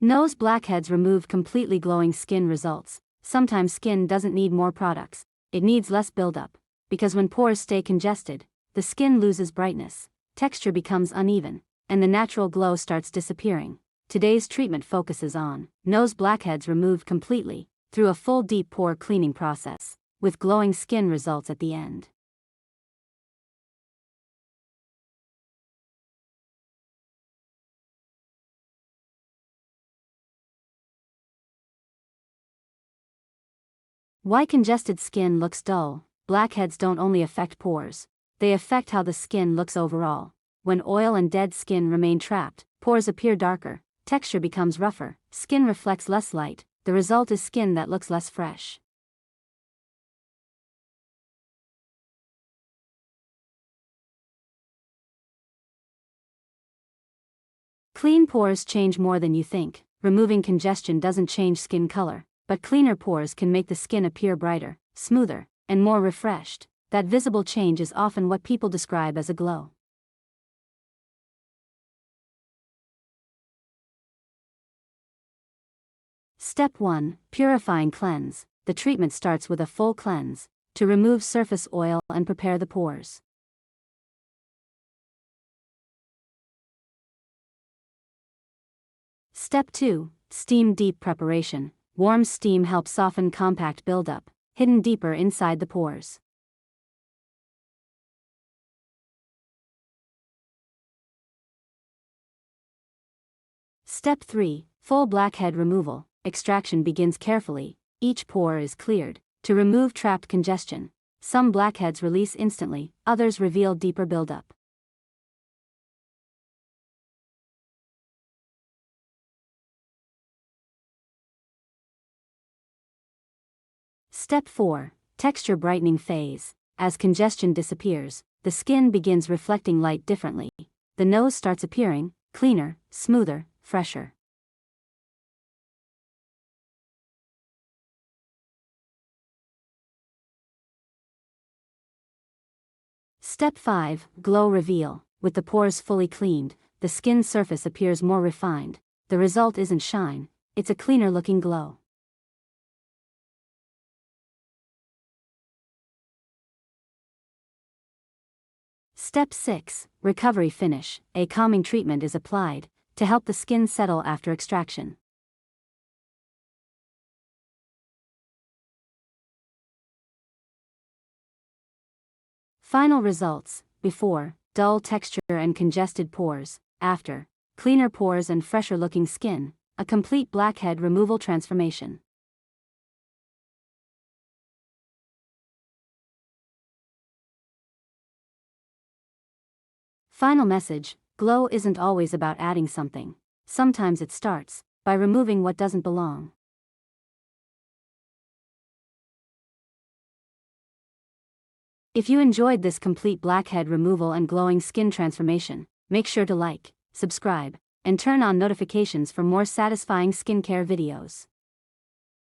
Nose blackheads removed completely. Glowing skin results. Sometimes skin doesn't need more products, it needs less buildup. Because when pores stay congested, the skin loses brightness, texture becomes uneven, and the natural glow starts disappearing. Today's treatment focuses on nose blackheads removed completely, through a full deep pore cleaning process, with glowing skin results at the end. Why congested skin looks dull? Blackheads don't only affect pores, they affect how the skin looks overall. When oil and dead skin remain trapped, pores appear darker, texture becomes rougher, skin reflects less light, the result is skin that looks less fresh. Clean pores change more than you think. Removing congestion doesn't change skin color, but cleaner pores can make the skin appear brighter, smoother, and more refreshed. That visible change is often what people describe as a glow. Step 1. Purifying cleanse. The treatment starts with a full cleanse, to remove surface oil and prepare the pores. Step 2. Steam deep preparation. Warm steam helps soften compact buildup, hidden deeper inside the pores. Step 3. Full blackhead removal. Extraction begins carefully, each pore is cleared, to remove trapped congestion. Some blackheads release instantly, others reveal deeper buildup. Step 4. Texture brightening phase. As congestion disappears, the skin begins reflecting light differently. The nose starts appearing cleaner, smoother, fresher. Step 5. Glow reveal. With the pores fully cleaned, the skin surface appears more refined. The result isn't shine, it's a cleaner looking glow. Step 6. Recovery finish. A calming treatment is applied, to help the skin settle after extraction. Final results. Before, dull texture and congested pores. After, cleaner pores and fresher looking skin. A complete blackhead removal transformation. Final message. Glow isn't always about adding something. Sometimes it starts by removing what doesn't belong. If you enjoyed this complete blackhead removal and glowing skin transformation, make sure to like, subscribe, and turn on notifications for more satisfying skincare videos.